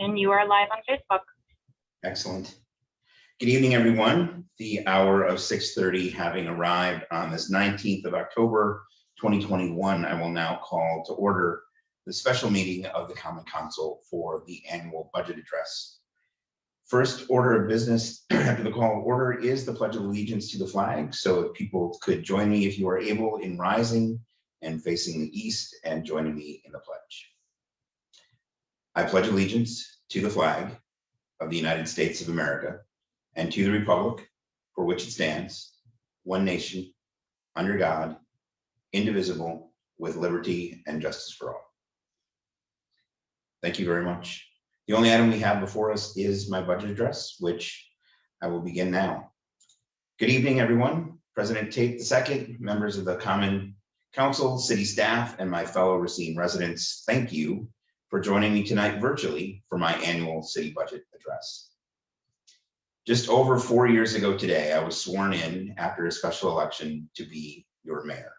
And you are live on Facebook. Excellent. Good evening, everyone. The hour of 6:30 having arrived on this 19th of October, 2021, I will now call to order the special meeting of the Common Council for the annual budget address. First order of business after the call of order is the Pledge of Allegiance to the flag. So if people could join me, if you are able, in rising and facing the east and joining me in the pledge. I pledge allegiance to the flag of the United States of America and to the republic for which it stands, one nation, under God, indivisible, with liberty and justice for all. Thank you very much. The only item we have before us is my budget address, which I will begin now. Good evening, everyone. President Tate II, members of the Common Council, city staff, and my fellow Racine residents, thank you for joining me tonight virtually for my annual city budget address. Just over 4 years ago today, I was sworn in after a special election to be your mayor.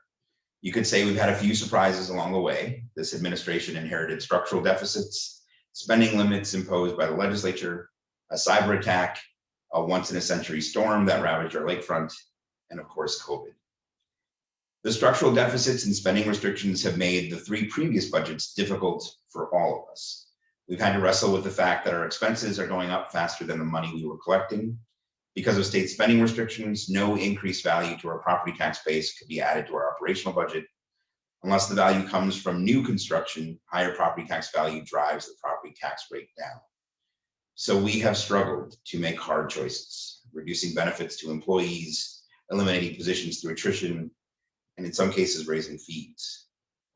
You could say we've had a few surprises along the way. This administration inherited structural deficits, spending limits imposed by the legislature, a cyber attack, a once-in-a-century storm that ravaged our lakefront, and of course, COVID. The structural deficits and spending restrictions have made the three previous budgets difficult for all of us. We've had to wrestle with the fact that our expenses are going up faster than the money we were collecting. Because of state spending restrictions, no increased value to our property tax base could be added to our operational budget. Unless the value comes from new construction, higher property tax value drives the property tax rate down. So we have struggled to make hard choices, reducing benefits to employees, eliminating positions through attrition, and in some cases, raising fees.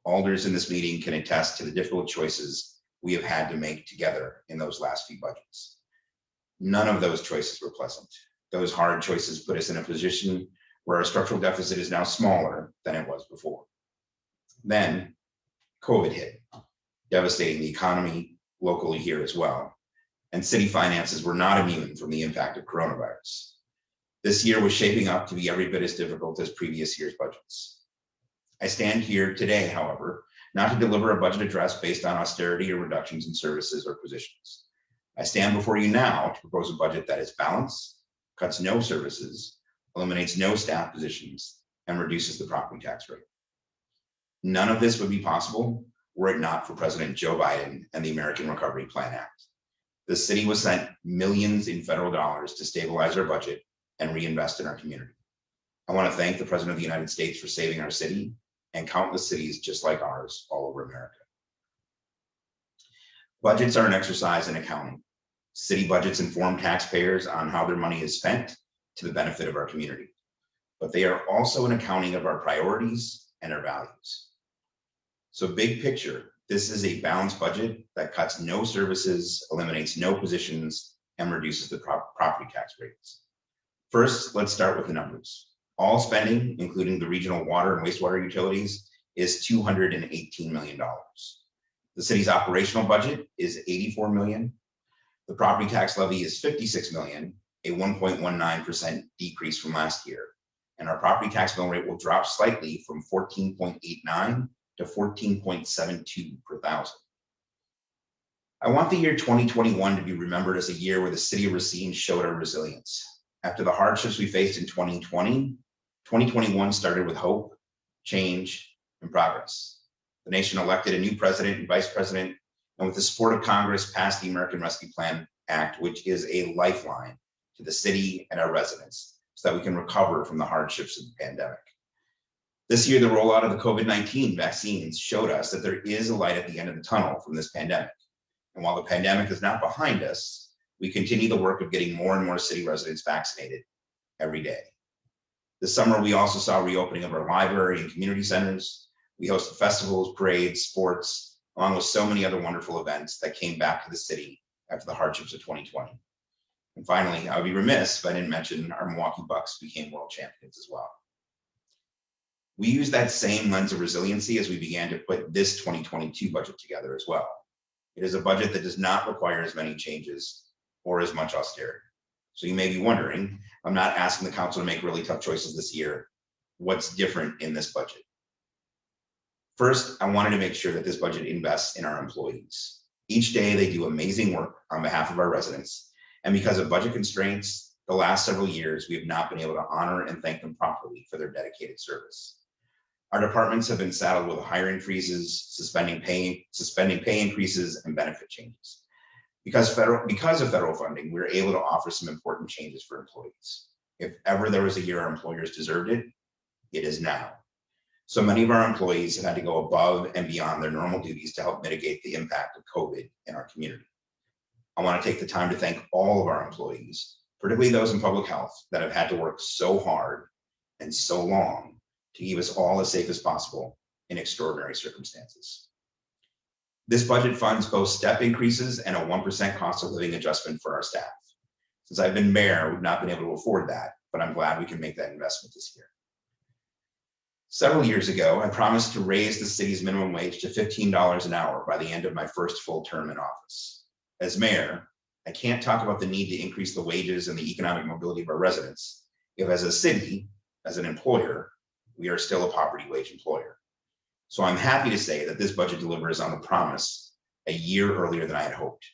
Alders in this meeting can attest to the difficult choices we have had to make together in those last few budgets. None of those choices were pleasant. Those hard choices put us in a position where our structural deficit is now smaller than it was before. Then COVID hit, devastating the economy locally here as well. And city finances were not immune from the impact of coronavirus. This year was shaping up to be every bit as difficult as previous year's budgets. I stand here today, however, not to deliver a budget address based on austerity or reductions in services or positions. I stand before you now to propose a budget that is balanced, cuts no services, eliminates no staff positions, and reduces the property tax rate. None of this would be possible were it not for President Joe Biden and the American Recovery Plan Act. The city was sent millions in federal dollars to stabilize our budget and reinvest in our community. I want to thank the President of the United States for saving our city and countless cities just like ours all over America. Budgets are an exercise in accounting. City budgets inform taxpayers on how their money is spent to the benefit of our community. But they are also an accounting of our priorities and our values. So big picture, this is a balanced budget that cuts no services, eliminates no positions, and reduces the property tax rates. First, let's start with the numbers. All spending, including the regional water and wastewater utilities, is $218 million. The city's operational budget is $84 million. The property tax levy is $56 million, a 1.19% decrease from last year. And our property tax mill rate will drop slightly from 14.89 to 14.72 per thousand. I want the year 2021 to be remembered as a year where the city of Racine showed our resilience. After the hardships we faced in 2020, 2021 started with hope, change, and progress. The nation elected a new president and vice president, and with the support of Congress, passed the American Rescue Plan Act, which is a lifeline to the city and our residents so that we can recover from the hardships of the pandemic. This year, the rollout of the COVID-19 vaccines showed us that there is a light at the end of the tunnel from this pandemic. And while the pandemic is not behind us, we continue the work of getting more and more city residents vaccinated every day. This summer, we also saw reopening of our library and community centers. We hosted festivals, parades, sports, along with so many other wonderful events that came back to the city after the hardships of 2020. And finally, I would be remiss if I didn't mention our Milwaukee Bucks became world champions as well. We used that same lens of resiliency as we began to put this 2022 budget together as well. It is a budget that does not require as many changes or as much austerity. So you may be wondering, I'm not asking the council to make really tough choices this year. What's different in this budget? First, I wanted to make sure that this budget invests in our employees. Each day they do amazing work on behalf of our residents, and because of budget constraints, the last several years, we have not been able to honor and thank them properly for their dedicated service. Our departments have been saddled with hiring freezes, suspending pay increases, and benefit changes. Because of federal funding, we're able to offer some important changes for employees. If ever there was a year our employers deserved it, it is now. So many of our employees have had to go above and beyond their normal duties to help mitigate the impact of COVID in our community. I want to take the time to thank all of our employees, particularly those in public health, that have had to work so hard and so long to keep us all as safe as possible in extraordinary circumstances. This budget funds both step increases and a 1% cost of living adjustment for our staff. Since I've been mayor, we've not been able to afford that, but I'm glad we can make that investment this year. Several years ago, I promised to raise the city's minimum wage to $15 an hour by the end of my first full term in office. As mayor, I can't talk about the need to increase the wages and the economic mobility of our residents if, as a city, as an employer, we are still a poverty wage employer. So I'm happy to say that this budget delivers on the promise a year earlier than I had hoped.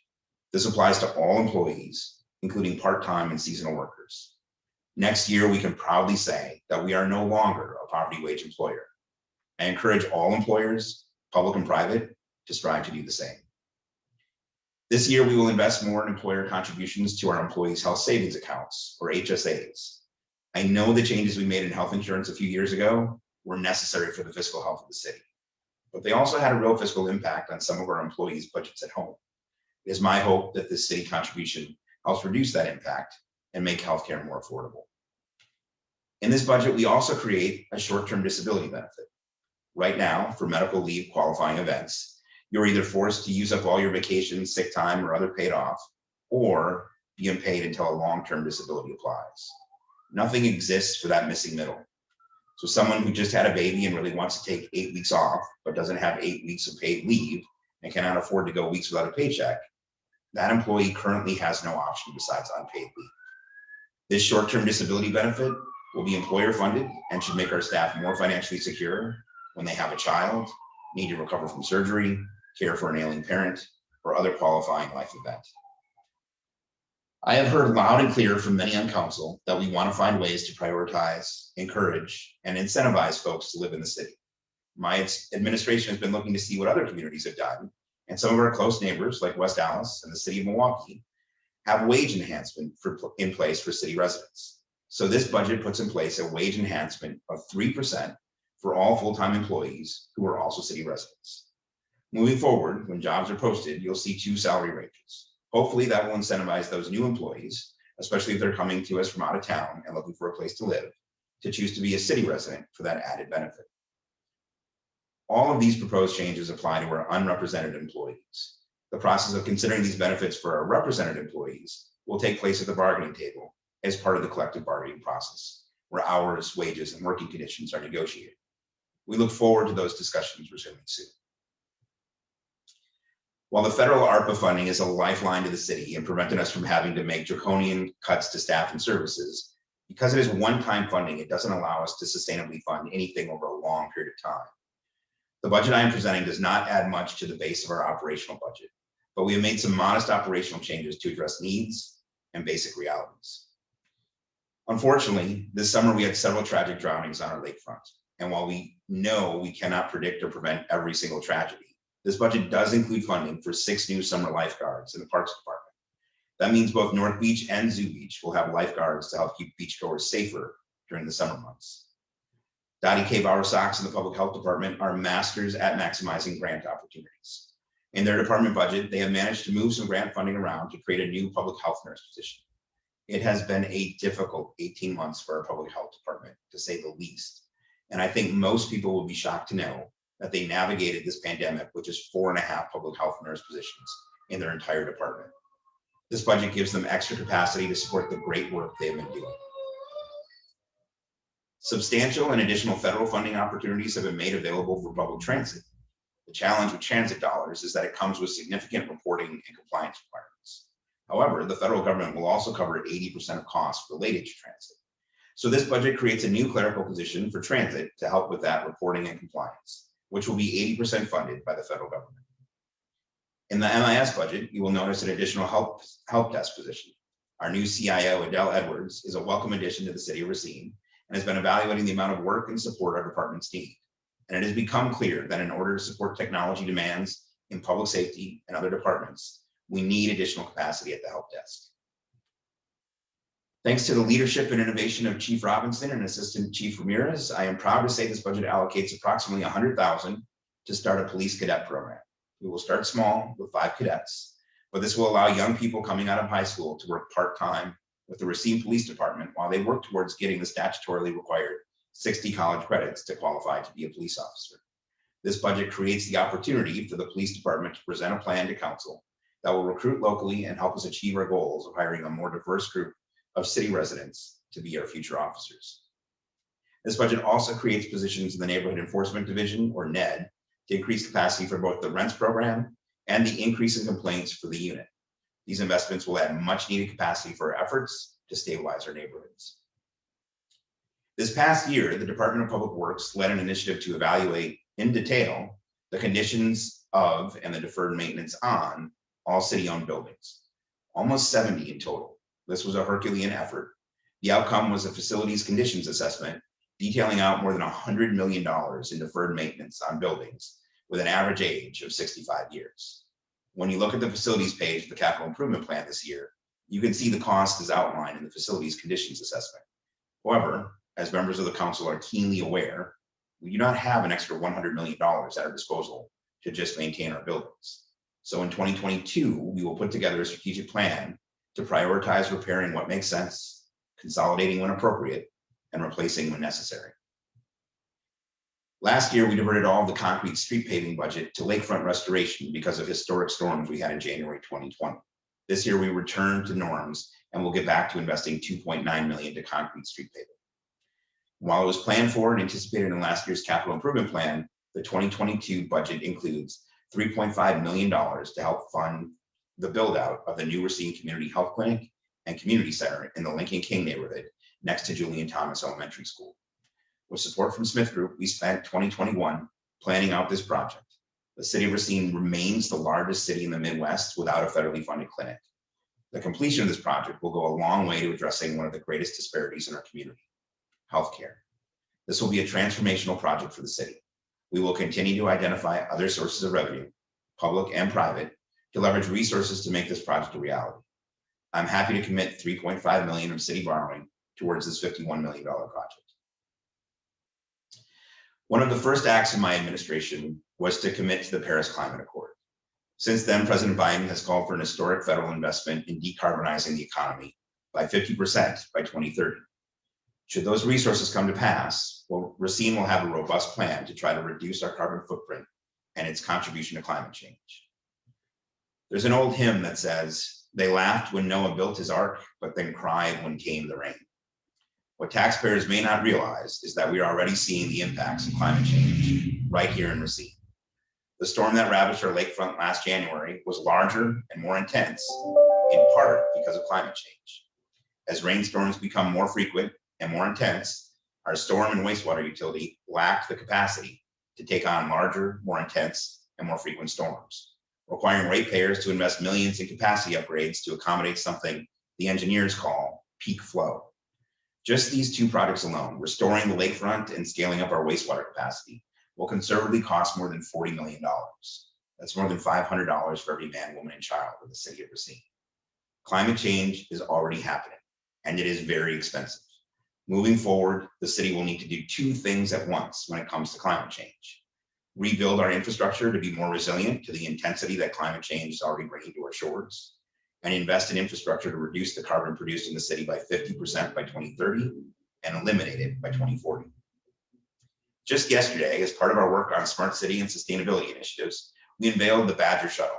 This applies to all employees, including part-time and seasonal workers. Next year, we can proudly say that we are no longer a poverty wage employer. I encourage all employers, public and private, to strive to do the same. This year, we will invest more in employer contributions to our employees' health savings accounts, or HSAs. I know the changes we made in health insurance a few years ago were necessary for the fiscal health of the city, but they also had a real fiscal impact on some of our employees' budgets at home. It is my hope that this city contribution helps reduce that impact and make healthcare more affordable. In this budget, we also create a short-term disability benefit. Right now, for medical leave qualifying events, you're either forced to use up all your vacation, sick time, or other paid off, or be unpaid until a long-term disability applies. Nothing exists for that missing middle. So someone who just had a baby and really wants to take 8 weeks off, but doesn't have 8 weeks of paid leave and cannot afford to go weeks without a paycheck, that employee currently has no option besides unpaid leave. This short-term disability benefit will be employer funded and should make our staff more financially secure when they have a child, need to recover from surgery, care for an ailing parent, or other qualifying life event. I have heard loud and clear from many on council that we want to find ways to prioritize, encourage, and incentivize folks to live in the city. My administration has been looking to see what other communities have done, and some of our close neighbors, like West Allis and the city of Milwaukee, have wage enhancement in place for city residents. So this budget puts in place a wage enhancement of 3% for all full-time employees who are also city residents. Moving forward, when jobs are posted, you'll see 2 salary ranges. Hopefully that will incentivize those new employees, especially if they're coming to us from out of town and looking for a place to live, to choose to be a city resident for that added benefit. All of these proposed changes apply to our unrepresented employees. The process of considering these benefits for our represented employees will take place at the bargaining table as part of the collective bargaining process, where hours, wages, and working conditions are negotiated. We look forward to those discussions resuming soon. While the federal ARPA funding is a lifeline to the city and preventing us from having to make draconian cuts to staff and services, because it is one-time funding, it doesn't allow us to sustainably fund anything over a long period of time. The budget I am presenting does not add much to the base of our operational budget, but we have made some modest operational changes to address needs and basic realities. Unfortunately, this summer we had several tragic drownings on our lakefront, and while we know we cannot predict or prevent every single tragedy, this budget does include funding for 6 new summer lifeguards in the Parks Department. That means both North Beach and Zoo Beach will have lifeguards to help keep beachgoers safer during the summer months. Dottie K. Bowersox in the Public Health Department are masters at maximizing grant opportunities. In their department budget, they have managed to move some grant funding around to create a new public health nurse position. It has been a difficult 18 months for our public health department, to say the least. And I think most people will be shocked to know that they navigated this pandemic with just 4.5 public health nurse positions in their entire department. This budget gives them extra capacity to support the great work they've been doing. Substantial and additional federal funding opportunities have been made available for public transit. The challenge with transit dollars is that it comes with significant reporting and compliance requirements. However, the federal government will also cover 80% of costs related to transit. So this budget creates a new clerical position for transit to help with that reporting and compliance, which will be 80% funded by the federal government. In the MIS budget, you will notice an additional help desk position. Our new CIO, Adele Edwards, is a welcome addition to the city of Racine and has been evaluating the amount of work and support our departments need. And it has become clear that in order to support technology demands in public safety and other departments, we need additional capacity at the help desk. Thanks to the leadership and innovation of Chief Robinson and Assistant Chief Ramirez, I am proud to say this budget allocates approximately $100,000 to start a police cadet program. We will start small with 5 cadets, but this will allow young people coming out of high school to work part-time with the Racine Police Department while they work towards getting the statutorily required 60 college credits to qualify to be a police officer. This budget creates the opportunity for the police department to present a plan to council that will recruit locally and help us achieve our goals of hiring a more diverse group of city residents to be our future officers. This budget also creates positions in the Neighborhood Enforcement Division, or NED, to increase capacity for both the rents program and the increase in complaints for the unit. These investments will add much needed capacity for our efforts to stabilize our neighborhoods. This past year, the Department of Public Works led an initiative to evaluate in detail the conditions of and the deferred maintenance on all city-owned buildings, almost 70 in total. This was a Herculean effort. The outcome was a facilities conditions assessment detailing out more than $100 million in deferred maintenance on buildings with an average age of 65 years. When you look at the facilities page of the capital improvement plan this year, you can see the cost is outlined in the facilities conditions assessment. However, as members of the council are keenly aware, we do not have an extra $100 million at our disposal to just maintain our buildings. So in 2022, we will put together a strategic plan to prioritize repairing what makes sense, consolidating when appropriate, and replacing when necessary. Last year, we diverted all of the concrete street paving budget to lakefront restoration because of historic storms we had in January 2020. This year, we returned to norms and we'll get back to investing $2.9 million to concrete street paving. While it was planned for and anticipated in last year's capital improvement plan, the 2022 budget includes $3.5 million to help fund the build out of the new Racine Community Health Clinic and Community Center in the Lincoln King neighborhood next to Julian Thomas Elementary School. With support from Smith Group, we spent 2021 planning out this project. The city of Racine remains the largest city in the Midwest without a federally funded clinic. The completion of this project will go a long way to addressing one of the greatest disparities in our community, healthcare. This will be a transformational project for the city. We will continue to identify other sources of revenue, public and private, to leverage resources to make this project a reality. I'm happy to commit $3.5 million of city borrowing towards this $51 million project. One of the first acts of my administration was to commit to the Paris Climate Accord. Since then, President Biden has called for an historic federal investment in decarbonizing the economy by 50% by 2030. Should those resources come to pass, well, Racine will have a robust plan to try to reduce our carbon footprint and its contribution to climate change. There's an old hymn that says, "They laughed when Noah built his ark, but then cried when came the rain." What taxpayers may not realize is that we are already seeing the impacts of climate change right here in Racine. The storm that ravaged our lakefront last January was larger and more intense, in part because of climate change. As rainstorms become more frequent and more intense, our storm and wastewater utility lacked the capacity to take on larger, more intense, and more frequent storms, requiring ratepayers to invest millions in capacity upgrades to accommodate something the engineers call peak flow. Just these 2 projects alone, restoring the lakefront and scaling up our wastewater capacity, will conservatively cost more than $40 million. That's more than $500 for every man, woman, and child in the city of Racine. Climate change is already happening, and it is very expensive. Moving forward, the city will need to do 2 things at once when it comes to climate change. Rebuild our infrastructure to be more resilient to the intensity that climate change is already bringing to our shores, and invest in infrastructure to reduce the carbon produced in the city by 50% by 2030 and eliminate it by 2040. Just yesterday, as part of our work on smart city and sustainability initiatives, we unveiled the Badger Shuttle.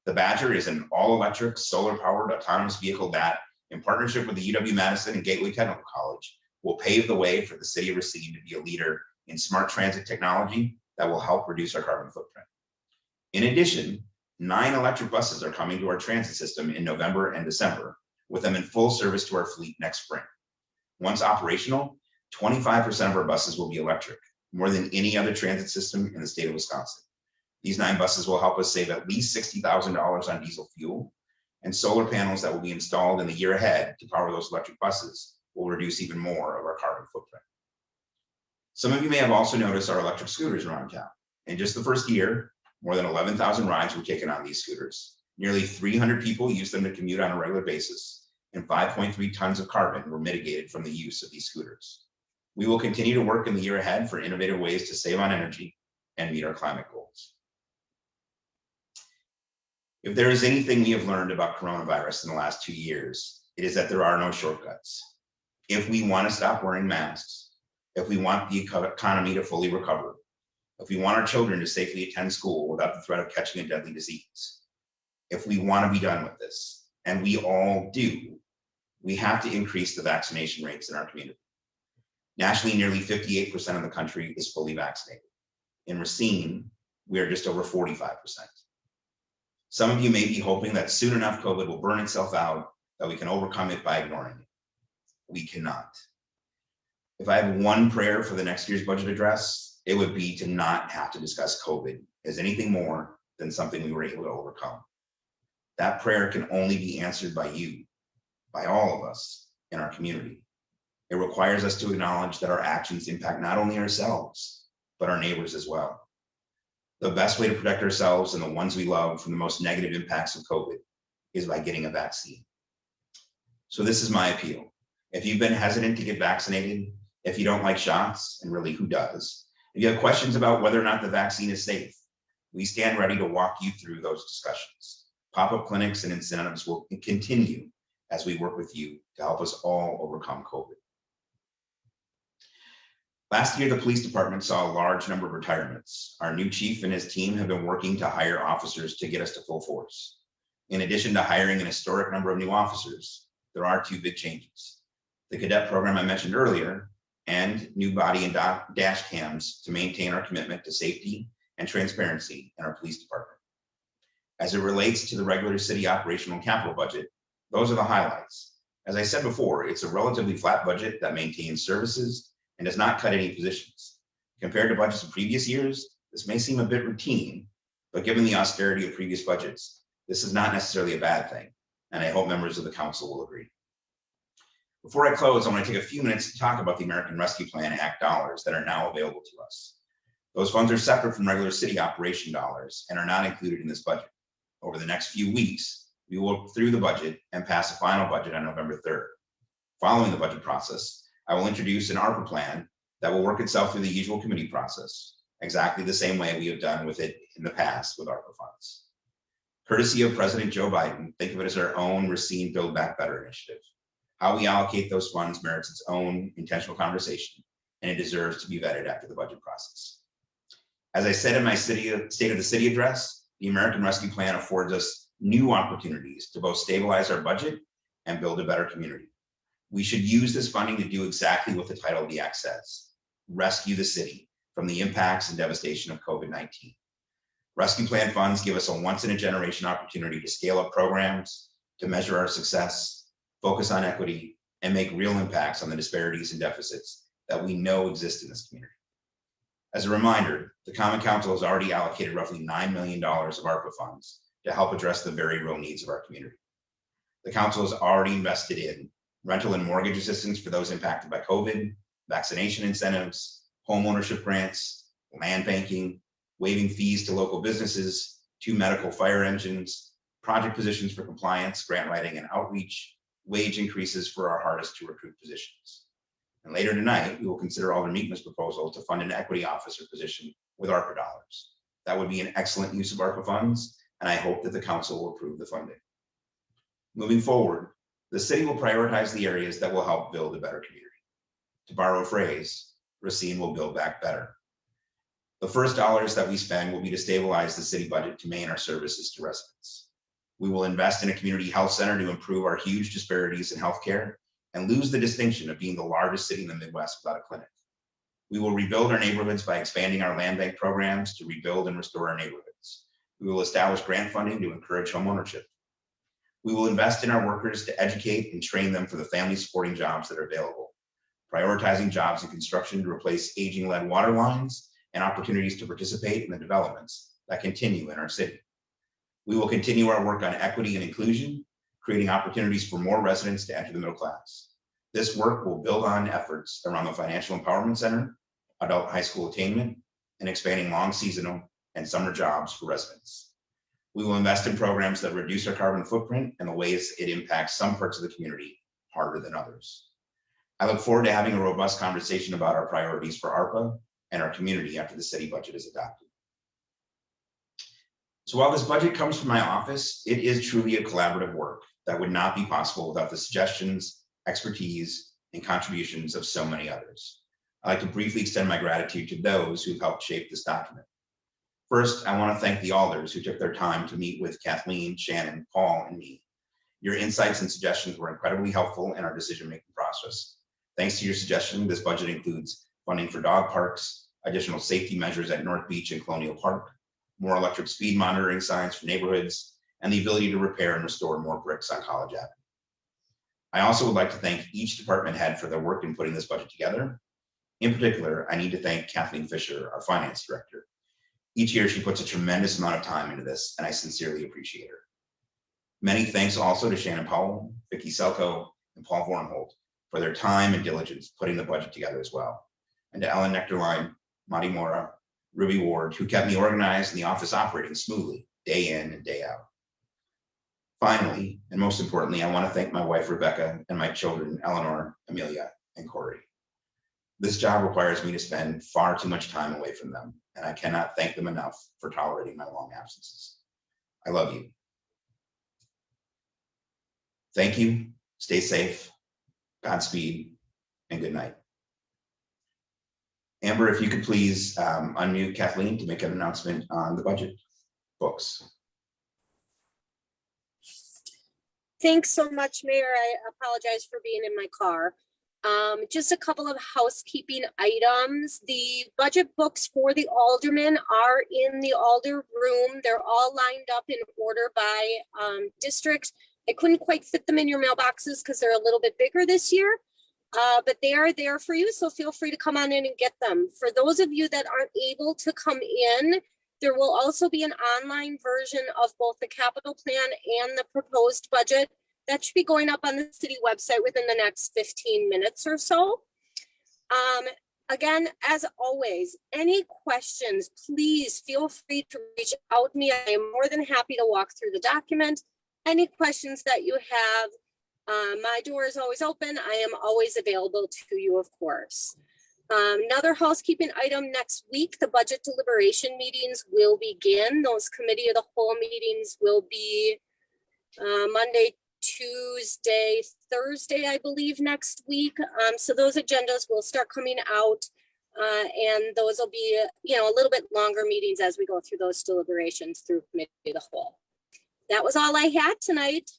The Badger is an all-electric, solar-powered autonomous vehicle that, in partnership with the UW-Madison and Gateway Technical College, will pave the way for the city of Racine to be a leader in smart transit technology that will help reduce our carbon footprint. In addition, 9 electric buses are coming to our transit system in November and December, with them in full service to our fleet next spring. Once operational, 25% of our buses will be electric, more than any other transit system in the state of Wisconsin. These 9 buses will help us save at least $60,000 on diesel fuel, and solar panels that will be installed in the year ahead to power those electric buses will reduce even more of our carbon footprint. Some of you may have also noticed our electric scooters around town. In just the first year, more than 11,000 rides were taken on these scooters. Nearly 300 people used them to commute on a regular basis, and 5.3 tons of carbon were mitigated from the use of these scooters. We will continue to work in the year ahead for innovative ways to save on energy and meet our climate goals. If there is anything we have learned about coronavirus in the last 2 years, it is that there are no shortcuts. If we want to stop wearing masks, if we want the economy to fully recover, if we want our children to safely attend school without the threat of catching a deadly disease, if we want to be done with this, and we all do, we have to increase the vaccination rates in our community. Nationally, nearly 58% of the country is fully vaccinated. In Racine, we are just over 45%. Some of you may be hoping that soon enough COVID will burn itself out, that we can overcome it by ignoring it. We cannot. If I have one prayer for the next year's budget address, it would be to not have to discuss COVID as anything more than something we were able to overcome. That prayer can only be answered by you, by all of us in our community. It requires us to acknowledge that our actions impact not only ourselves, but our neighbors as well. The best way to protect ourselves and the ones we love from the most negative impacts of COVID is by getting a vaccine. So this is my appeal. If you've been hesitant to get vaccinated, if you don't like shots, and really who does, if you have questions about whether or not the vaccine is safe, we stand ready to walk you through those discussions. Pop-up clinics and incentives will continue as we work with you to help us all overcome COVID. Last year, the police department saw a large number of retirements. Our new chief and his team have been working to hire officers to get us to full force. In addition to hiring an historic number of new officers, there are 2 big changes. The cadet program I mentioned earlier, and new body and dash cams to maintain our commitment to safety and transparency in our police department. As it relates to the regular city operational capital budget, those are the highlights. As I said before, it's a relatively flat budget that maintains services and does not cut any positions. Compared to budgets of previous years, this may seem a bit routine, but given the austerity of previous budgets, this is not necessarily a bad thing, and I hope members of the council will agree. Before I close, I want to take a few minutes to talk about the American Rescue Plan Act dollars that are now available to us. Those funds are separate from regular city operation dollars and are not included in this budget. Over the next few weeks, we will work through the budget and pass a final budget on November 3rd. Following the budget process, I will introduce an ARPA plan that will work itself through the usual committee process, exactly the same way we have done with it in the past with ARPA funds. Courtesy of President Joe Biden, think of it as our own Racine Build Back Better initiative. How we allocate those funds merits its own intentional conversation, and it deserves to be vetted after the budget process. As I said in my State of the City address, the American Rescue Plan affords us new opportunities to both stabilize our budget and build a better community. We should use this funding to do exactly what the title of the act says: rescue the city from the impacts and devastation of COVID-19. Rescue Plan funds give us a once-in-a-generation opportunity to scale up programs, to measure our success, focus on equity, and make real impacts on the disparities and deficits that we know exist in this community. As a reminder, the Common Council has already allocated roughly $9 million of ARPA funds to help address the very real needs of our community. The council has already invested in rental and mortgage assistance for those impacted by COVID, vaccination incentives, homeownership grants, land banking, waiving fees to local businesses, 2 medical fire engines, project positions for compliance, grant writing and outreach, wage increases for our hardest to recruit positions. And later tonight, we will consider Alder Meekman's proposal to fund an equity officer position with ARPA dollars. That would be an excellent use of ARPA funds, and I hope that the council will approve the funding. Moving forward, the city will prioritize the areas that will help build a better community. To borrow a phrase, Racine will build back better. The first dollars that we spend will be to stabilize the city budget to maintain our services to residents. We will invest in a community health center to improve our huge disparities in healthcare and lose the distinction of being the largest city in the Midwest without a clinic. We will rebuild our neighborhoods by expanding our land bank programs to rebuild and restore our neighborhoods. We will establish grant funding to encourage homeownership. We will invest in our workers to educate and train them for the family supporting jobs that are available, prioritizing jobs in construction to replace aging lead water lines and opportunities to participate in the developments that continue in our city. We will continue our work on equity and inclusion, creating opportunities for more residents to enter the middle class. This work will build on efforts around the Financial Empowerment Center, adult high school attainment, and expanding long seasonal and summer jobs for residents. We will invest in programs that reduce our carbon footprint and the ways it impacts some parts of the community harder than others. I look forward to having a robust conversation about our priorities for ARPA and our community after the city budget is adopted. So while this budget comes from my office, it is truly a collaborative work that would not be possible without the suggestions, expertise, and contributions of so many others. I'd like to briefly extend my gratitude to those who've helped shape this document. First, I want to thank the alders who took their time to meet with Kathleen, Shannon, Paul, and me. Your insights and suggestions were incredibly helpful in our decision-making process. Thanks to your suggestion, this budget includes funding for dog parks, additional safety measures at North Beach and Colonial Park, more electric speed monitoring signs for neighborhoods, and the ability to repair and restore more bricks on College Avenue. I also would like to thank each department head for their work in putting this budget together. In particular, I need to thank Kathleen Fisher, our finance director. Each year, she puts a tremendous amount of time into this, and I sincerely appreciate her. Many thanks also to Shannon Powell, Vicki Selko, and Paul Vornholt for their time and diligence putting the budget together as well. And to Ellen Nectarline, Monty Mora, Ruby Ward, who kept me organized and the office operating smoothly, day in and day out. Finally, and most importantly, I want to thank my wife, Rebecca, and my children, Eleanor, Amelia, and Corey. This job requires me to spend far too much time away from them, and I cannot thank them enough for tolerating my long absences. I love you. Thank you, stay safe, Godspeed, and good night. Amber, if you could please unmute Kathleen to make an announcement on the budget books. Thanks so much, Mayor. I apologize for being in my car. Just a couple of housekeeping items. The budget books for the aldermen are in the alder room. They're all lined up in order by district. I couldn't quite fit them in your mailboxes because they're a little bit bigger this year, but they are there for you. So feel free to come on in and get them. For those of you that aren't able to come in, there will also be an online version of both the capital plan and the proposed budget. That should be going up on the city website within the next 15 minutes or so. Again, as always, any questions, please feel free to reach out to me. I am more than happy to walk through the document. Any questions that you have, my door is always open. I am always available to you, of course. Another housekeeping item: next week, the budget deliberation meetings will begin. Those committee of the whole meetings will be Monday, Tuesday, Thursday, I believe, next week. So those agendas will start coming out, and those will be, a little bit longer meetings as we go through those deliberations through committee of the whole. That was all I had tonight.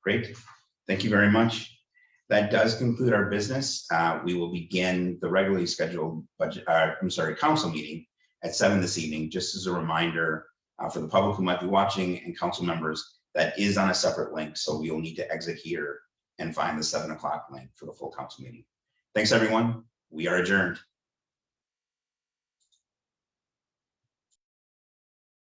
Great, thank you very much. That does conclude our business. We will begin the regularly scheduled council meeting at 7 this evening. Just as a reminder for the public who might be watching and council members, that is on a separate link. So we will need to exit here and find the 7 o'clock link for the full council meeting. Thanks, everyone. We are adjourned.